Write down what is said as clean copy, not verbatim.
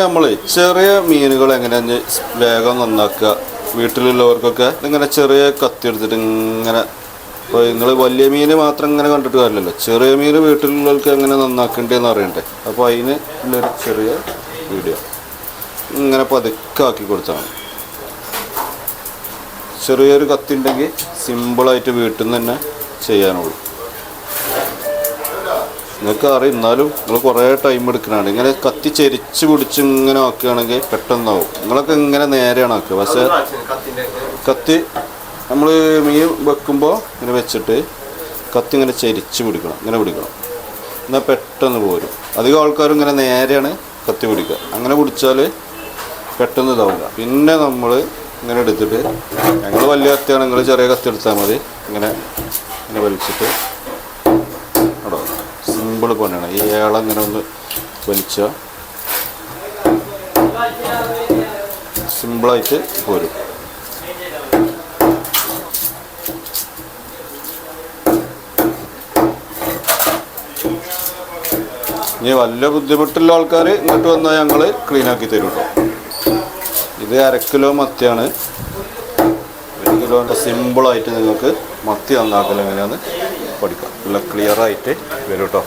നമ്മൾ ചെറിയ മീനുകൾ എങ്ങനെയാണെന്ന് വേഗം നന്നാക്കുക. വീട്ടിലുള്ളവർക്കൊക്കെ ഇങ്ങനെ ചെറിയ കത്തി എടുത്തിട്ട് ഇങ്ങനെ, ഇപ്പോൾ നിങ്ങൾ വലിയ മീൻ മാത്രം ഇങ്ങനെ കണ്ടിട്ട് കാര്യമില്ലല്ലോ, ചെറിയ മീൻ വീട്ടിലുള്ളവർക്ക് എങ്ങനെ നന്നാക്കേണ്ടതെന്ന് അറിയണ്ടേ. അപ്പോൾ അതിന് ഉള്ളൊരു ചെറിയ വീഡിയോ ഇങ്ങനെ പതുക്കാക്കി കൊടുത്താൽ മതി. ചെറിയൊരു കത്തി ഉണ്ടെങ്കിൽ സിമ്പിളായിട്ട് വീട്ടിൽ നിന്ന് തന്നെ ചെയ്യാനുള്ളൂ. നിങ്ങൾക്ക് അറിയാം, എന്നാലും നിങ്ങൾ കുറേ ടൈം എടുക്കണതാണ്. ഇങ്ങനെ കത്തി ചെരിച്ച് പിടിച്ച് ഇങ്ങനെ ആക്കുകയാണെങ്കിൽ പെട്ടെന്നാവും. നിങ്ങളൊക്കെ ഇങ്ങനെ നേരെയാണ് ആക്കുക. പക്ഷേ കത്തി നമ്മൾ മീൻ വെക്കുമ്പോൾ ഇങ്ങനെ വെച്ചിട്ട് കത്തി ഇങ്ങനെ ചെരിച്ച് പിടിക്കണം, ഇങ്ങനെ പിടിക്കണം, എന്നാൽ പെട്ടെന്ന് പോരും. അധികം ആൾക്കാരും ഇങ്ങനെ നേരെയാണ് കത്തി പിടിക്കുക. അങ്ങനെ പിടിച്ചാൽ പെട്ടെന്ന് ഇതാവില്ല. പിന്നെ നമ്മൾ ഇങ്ങനെ എടുത്തിട്ട്, ഞങ്ങൾ വലിയ കത്തിയാണ്, നിങ്ങൾ ചെറിയ കത്തി എടുത്താൽ മതി. ഇങ്ങനെ ഇങ്ങനെ വലിച്ചിട്ട് അവിടെ സിമ്പിൾ പണിയാണ്. ഈ ഏളം ഇങ്ങനെ ഒന്ന് വലിച്ചാൽ സിമ്പിളായിട്ട് പോരും. ഇനി വല്ല ബുദ്ധിമുട്ടുള്ള ആൾക്കാർ ഇങ്ങോട്ട് വന്നാൽ ഞങ്ങൾ ക്ലീനാക്കി തരും കേട്ടോ. ഇത് 1/2 കിലോ മത്തിയാണ്. 1 കിലോൻ്റെ സിമ്പിളായിട്ട് നിങ്ങൾക്ക് മത്തി നന്നാക്കൽ എങ്ങനെയാണെന്ന് പഠിക്കാം. നല്ല ക്ലിയറായിട്ട് വരും കേട്ടോ.